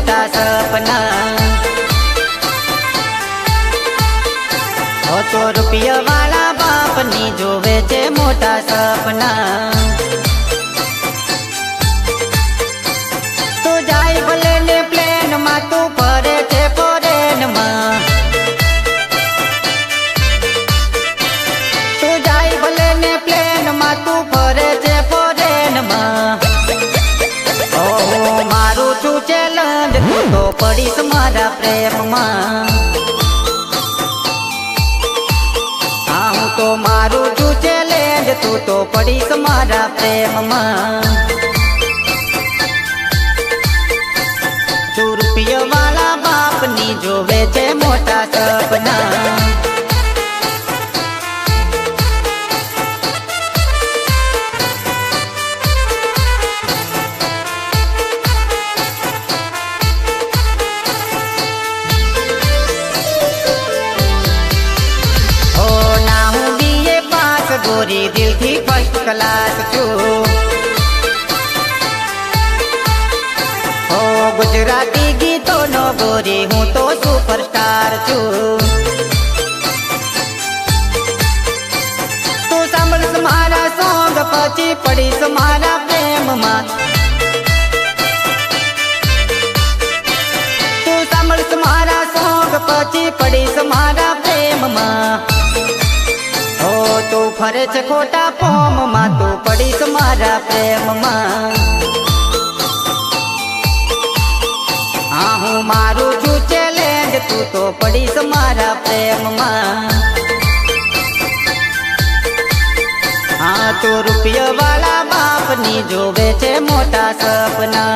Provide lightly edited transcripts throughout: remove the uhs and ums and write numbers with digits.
मोटा सपना। हो तो रुपया वाला बाप नी जोवे छे मोटा सपना। तू जाय भले ने प्लेन मा तू फरे छे फॉरेन मा। तू जाय भले ने प्लेन मा तू फरे छे फॉरेन मा। ओ मारू छू चैलेंज तू तो पड़ीस मारा प्रेम मा। हाँ हूँ तो मारू छू चैलेंज तू तो पड़ीस मारा प्रेम मा। तू रुपया वाला बाप नी जोवे छे मोटा सपना। हो ना हूँ बीए पास गोरी दिल थी फर्स्ट क्लास छू। हो गुजराती गीतों नो गोरी हूँ तो सुपरस्टार छू। तू सांभळ मारा सॉन्ग पछी पड़ीस मारा प्रेम मा। तू सांभळ मारा सॉन्ग पछी पड़ीस मारा प्रेम मा। हो तू फरे छे खोटा फॉर्म मा तू पड़ीस मारा प्रेम मा। हाँ हूँ मारू छू चैलेंज तू तो पड़ीस मारा प्रेम मा। हाँ तो रुपया वाला बाप नी जोवे छे मोटा सपना।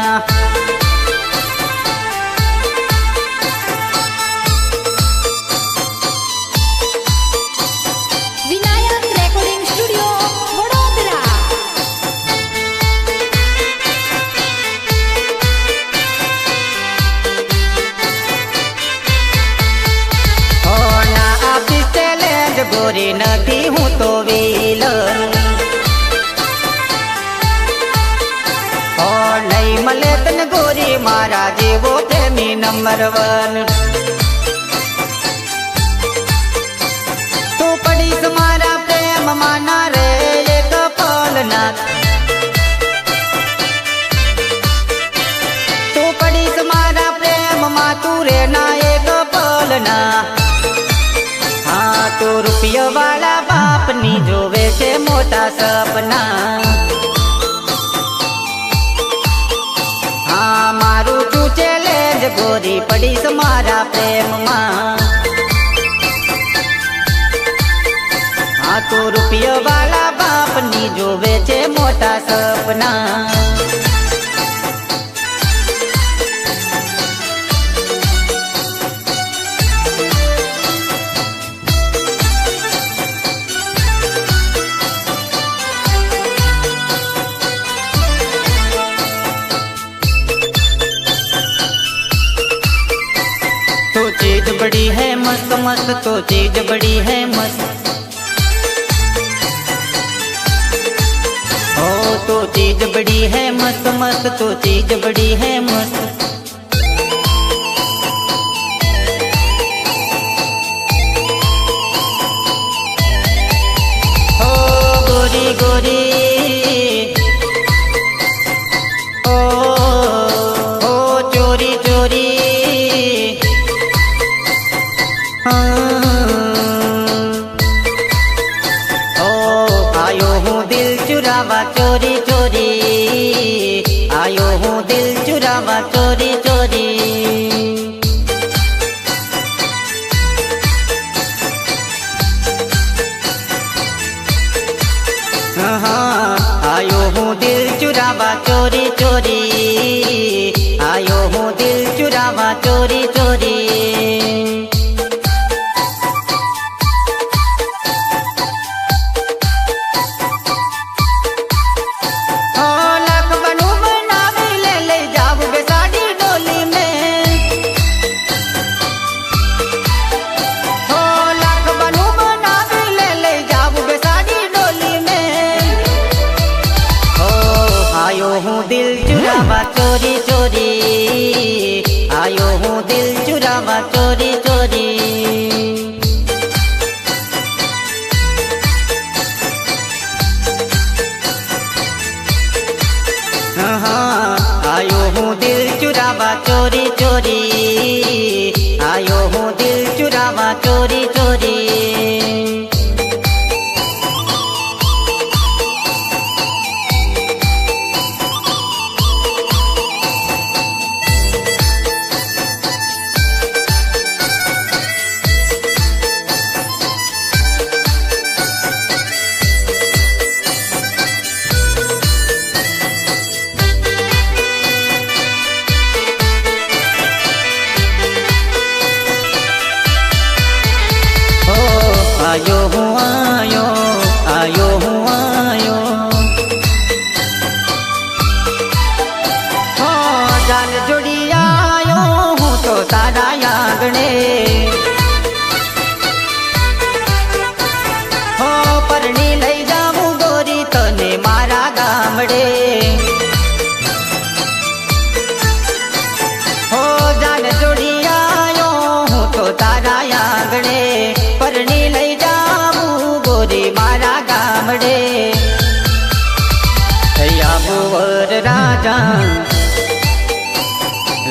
Vinayak recording studio Vadodara. हो ना आपी चैलेंज गोरी नथी हूँ तो विलन। हो नहीं मले तन गोरी मारा जेवो प्रेमी नंबर 1। तू पड़ीस मारा प्रेम माना रे एक पल ना। तू पड़ीस मारा प्रेम मा तू रे ना एक पल ना। हाँ तो रुपया वाला बाप नी जोवे छे मोटा सपना। हाँ मारू छू चैलेंज गोरी पड़ीस मारा प्रेम मा। हाँ तो रुपया वाला बाप नी जोवे छे मोटा सपना। तो चीज बड़ी है मस्त मस्त तो चीज बड़ी है मस्त। ओ तो चीज बड़ी है मस्त मस्त तो चीज बड़ी है मस्त। ओ गोरी गोरी ओ चोरी चोरी। आयो हूँ दिल चुरावा चोरी चोरी। आयो हूँ दिल चुरावा चोरी चोरी। हाँ आयो हूँ दिल चुरावा चोरी चोरी। आयो हूँ दिल चुरावा चोरी चोरी। दिल चुरावा चोरी चोरी आयो हूँ दिल चुरावा चोरी चोरी आयो हूँ आयो आयो हूँ आयो हो जान जुड़ी आयो हूँ तो तारा आंगणे हो परणी लई जाऊं गोरी तने मारा गामड़े हो जान जुड़ी आयो हूँ तो तारा आंगणे परणी लई मारा गामड़े आबू वर राजा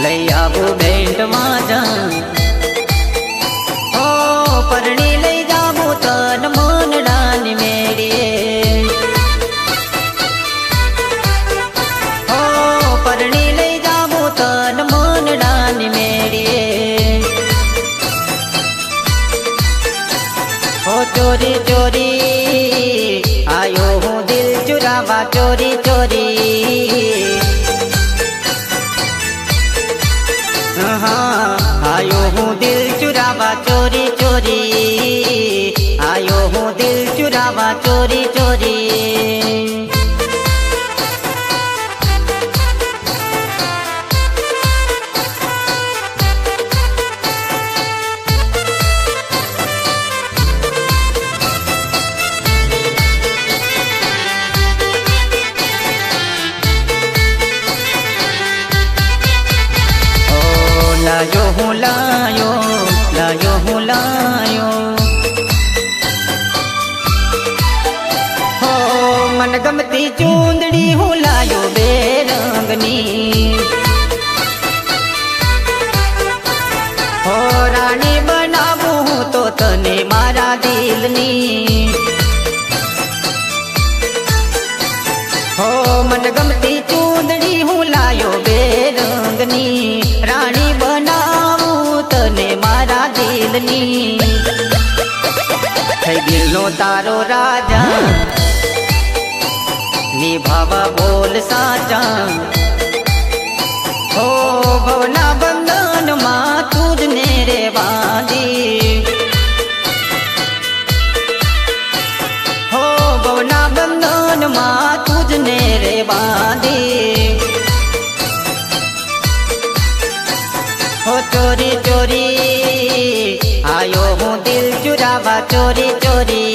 लई आबू बैंड माजा ओ परणी लई जाबू तन मन डानी मेरी ओ परणी लई जाबू तन मन डानी मेरी ओ चोरी चोरी आयो हूँ दिल चुरावा चोरी चोरी हाँ आयो हूँ दिल चुरावा चोरी चोरी आयो हूँ दिल चुरावा चोरी चोरी लायो हूँ लायो लायो हूँ लायो हो मन गमती चूंदड़ी हूँ लायो बेरंगनी हो रानी बनावू हूँ तो तने मारा दिलनी हो मन गमती चूंदड़ी हूँ लायो बेरंगनी रानी बनावू तने मारा दिलनी दिलो तारो राजा निभावा बोल साचा हो भवना बंधन माँ तुझने रे बांधी हो भवना बंधन माँ तुझने रे बांधी हो चोरी चोरी आयो हूँ दिल चुरावा चोरी चोरी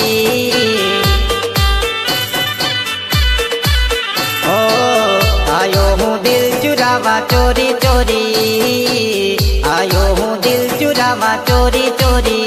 हो आयो हूँ दिल चुरावा चोरी चोरी आयो हूँ दिल चुरावा चोरी चोरी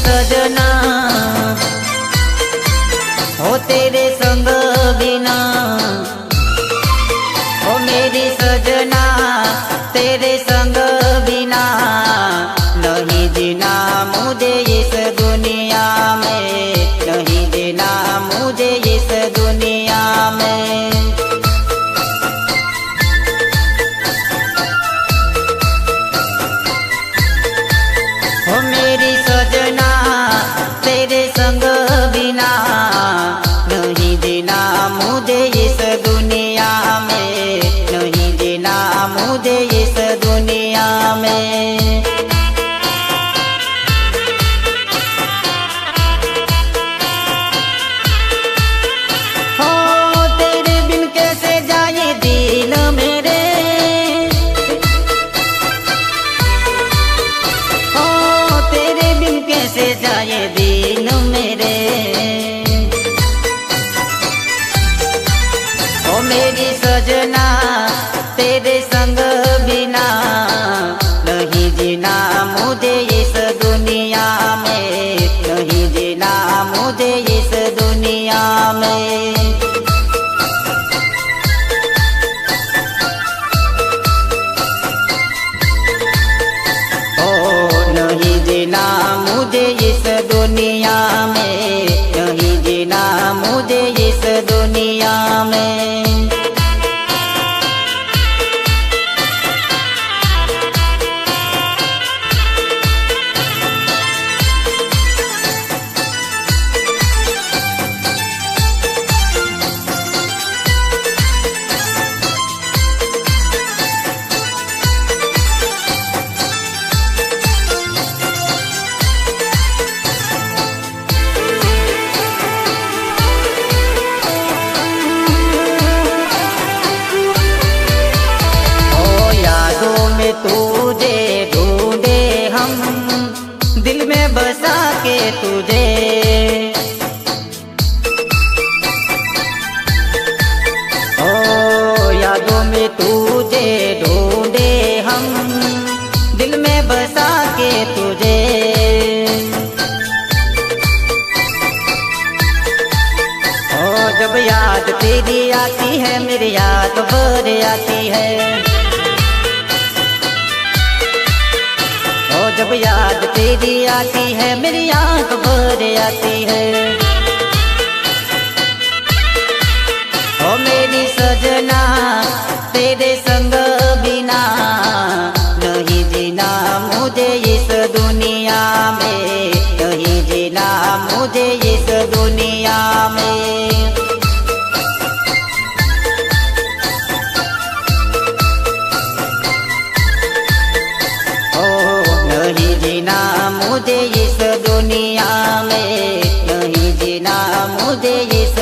सजना हो तेरे संग बिना हो मेरी सजना तेरे संग बिना नहीं जीना मुझे इस दुनिया में नहीं जीना मुझे इस दुनिया में हो मेरी सजना तेरे संग बिना नहीं जीना मुझे इस दुनिया में नहीं जीना मुझे इस दुनिया तुझे ढूंढे हम, दिल में बसा के तुझे। ओ यादों में तुझे ढूंढे हम, दिल में बसा के तुझे। ओ जब याद तेरी आती है मेरी याद भर आती है। ओ जब याद तेरी आती है मेरी याद भर आती है। ओ मेरी सजना तेरे संग बिना नहीं जीना मुझे इस दुनिया में, नहीं जीना मुझे इस दुनिया में। ओ नहीं जीना मुझे इस दुनिया में, नहीं जीना मुझे इस